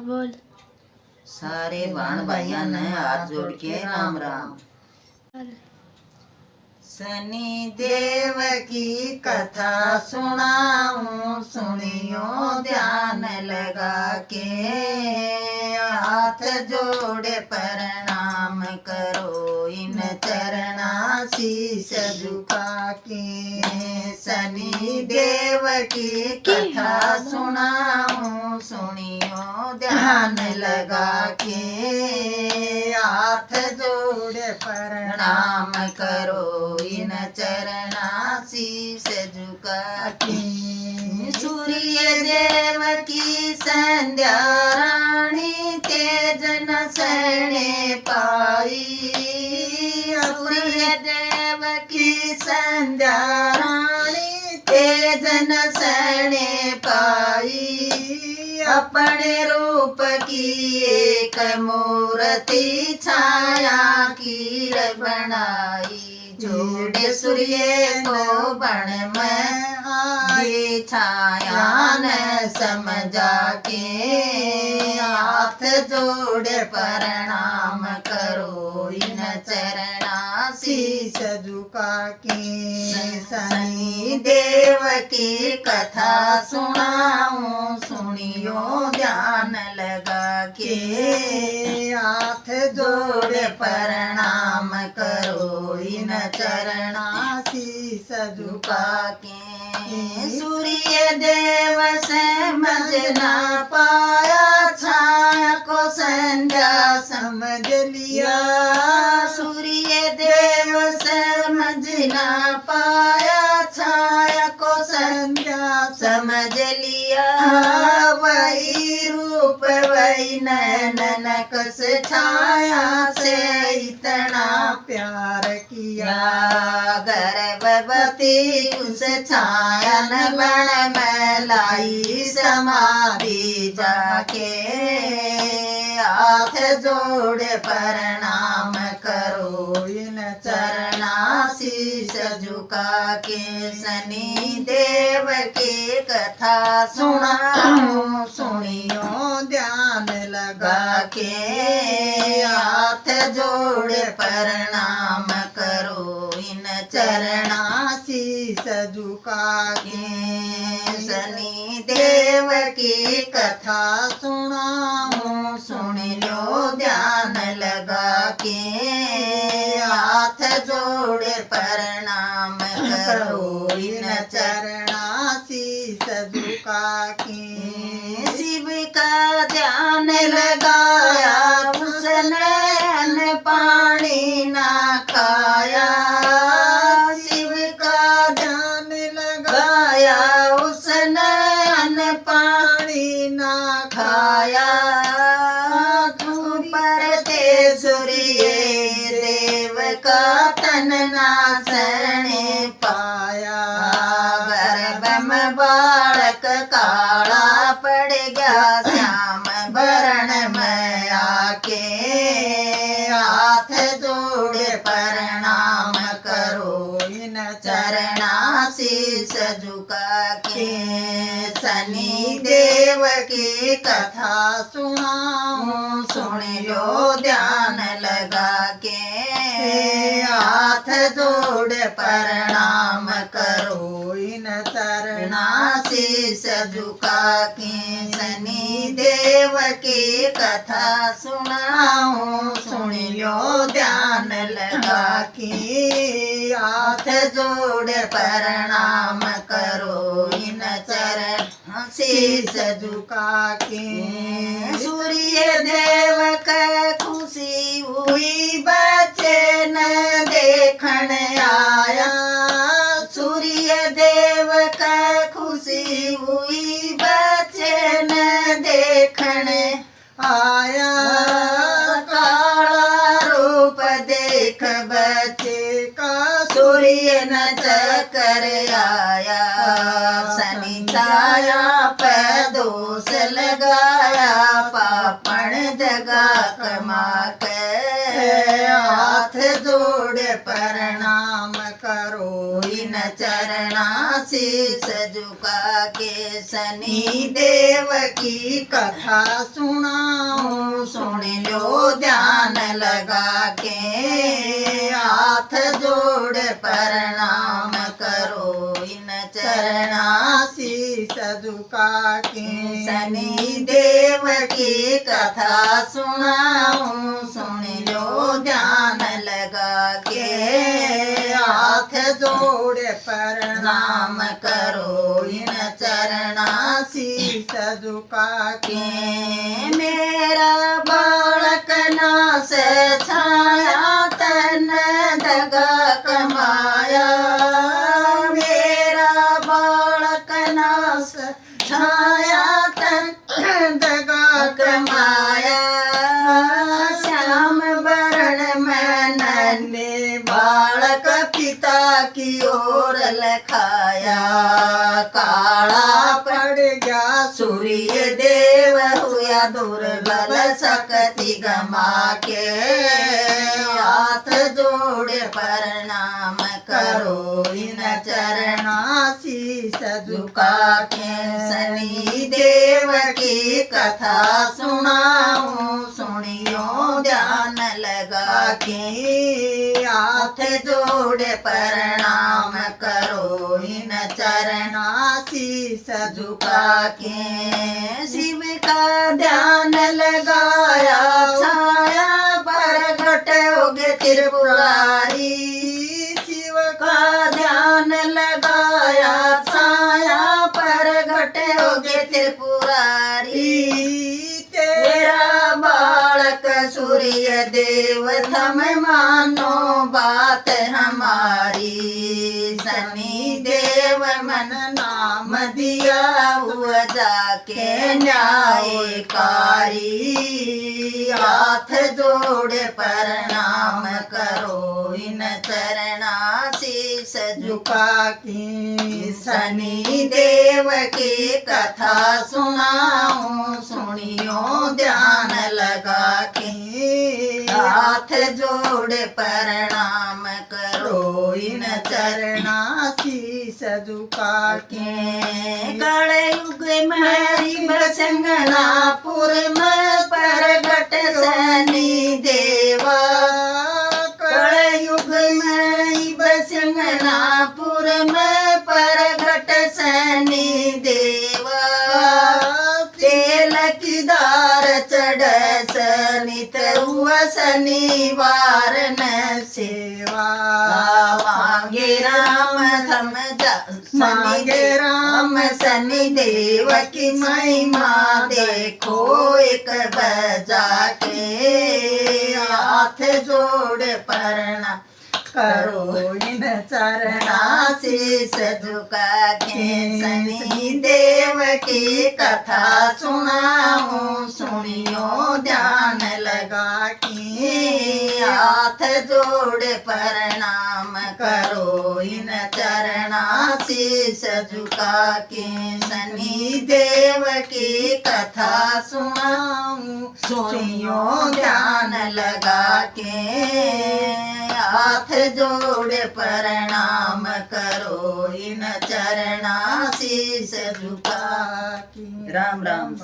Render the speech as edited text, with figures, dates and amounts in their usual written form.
बोल। सारे भाण भाइयों ने हाथ जोड़ के राम राम। शनि देव की कथा सुनाऊं, सुनियो ध्यान लगा के। हाथ जोड़े प्रणाम करो, इन चरणा शीश झुका के। शनि देव की कथा सुनाऊं, सुनियो ध्यान लगा के। हाथ जोड़े प्रणाम करो, इन चरणा शीश झुका के। सूर्य देव की संध्या रानी, तेज न सहने पाई। सूर्य देव की संध्या रानी, तेज न सहने पाई। अपने रूप की एक मूर्ति छाया की बनाई। जोड़े सूर्य को बण में आई, छाया न समझा के। हाथ जोड़े प्रणाम करो, इन चरणा शीश झुका के। शनि देव की कथा सुनाऊं, सुनियो ध्यान लगा के। हाथ जोड़े प्रणाम करो, इन चरणा शीश झुका के। सूर्य देव समझ ना पाया, छाया को संध्या समझ लिया। सूर्य देव समझ ना पाया, छाया को संध्या समझ लिया। वही रूप वही नैन कस, छाया से इतना प्यार किया। गर्भवती उस छाया न बण में लाई समाधि जाके। हाथ जोड़े प्रणाम करो, इन चरणा शीश झुका के। शनि देव की कथा सुनाऊं, सुनियो ध्यान लगा के। हाथ जोड़े प्रणाम करो, इन चरणा शीश झुका के। शनि देव की कथा सुनाऊं, सुन लो ध्यान लगा के। हाथ जोड़े प्रणाम करो, इन चरणा शीश झुका के। शिव का ध्यान लगाया, उसने अन्न पानी ना खाया। शिव का ध्यान लगाया, उसने अन्न पानी ना खाया। परते सूर्य देव का तन ना सहने पाया। गर्भ में बालक काला पड़ गया, श्याम वरण में आके। हाथ जोड़े प्रणाम करो, इन चरणा शीश झुका के। शनि देव की कथा सुनाऊं, सुन लो ध्यान लगा के। हाथ जोड़े प्रणाम करो, इन चरणा शीश झुका के। शनि देव की कथा सुनाऊं, सुन लो ध्यान लगा के। हाथ जोड़े प्रणाम करो, इन चरण शीश झुका के। सूर्य देव का खुशी हुई, बच्चे न देखण आया। सूर्य देव का खुशी हुई, बच्चे न देखण आया। काला रूप देख बच्चे का, सूर्य न चकर आया। शनि छाया पे दोष लगाया, पापण जगा कमा के। हाथ जोड़े प्रणाम करो, इन चरणा शीस झुका के शनि देव की कथा सुनाऊं सुन लो ध्यान लगा के हाथ जोड़ प्रणाम करो इन चरणा शीस झुका के शनि देव की कथा सुनाऊं सुन लो ध्यान लगा के हाथ जोड़े प्रणाम नाम करो इन चरणा शीस झुका के के मेरा बालक नास छाया तन दगा कमाया मेरा बालक नास छाया तन दगा कमाया श्याम वरण में नन्हे बालक पिता की ओर लखाया काला पड़ गया सूर्य देव हुआ दुर्बल शक्ति गमा के हाथ जोड़ प्रणाम करो इन चरणा शीस झुका के शनि देव की कथा सुनाऊं सुनियो ध्यान लगा के हाथ जोड़ प्रणाम करो इन चरणा शीस झुका के शिव का ध्यान लगाया छाया प्रगट होगे त्रिपुरारी शिव का ध्यान लगाया छाया प्रगट होगे त्रिपुरारी तेरा बालक सूर्य देव थम मानो बात हमारी शनि देव मन नाम दिया हुआ जाके न्यायकारी हाथ जोड़ प्रणाम करो इन चरणा शीस झुका की शनि देव की कथा सुनाऊं सुनियो ध्यान लगा के हाथ जोड़ प्रणाम करो इन चरणा शीस झुका के कलयुग में बसंगनापुर में प्रगट शनि देवा कलयुग में बसंगनापुर में प्रगट शनि देवा तेल की दार चढ़ शनित हुआ शनिवार न सेवा मांगे राम थम मांगे राम शनि देव की महिमा देखो एक बजा के हाथ जोड़ प्रणाम करो इन चरणा चरणा शीस झुका के शनि देव की कथा सुनाऊं सुनियो ध्यान लगा के हाथ जोड़ प्रणाम करो इन चरणा शीस झुका के शनि देव की कथा सुनाऊं सुनियो ध्यान लगा के हाथ जोड़ प्रणाम करो इन चरणा शीस झुका की राम राम।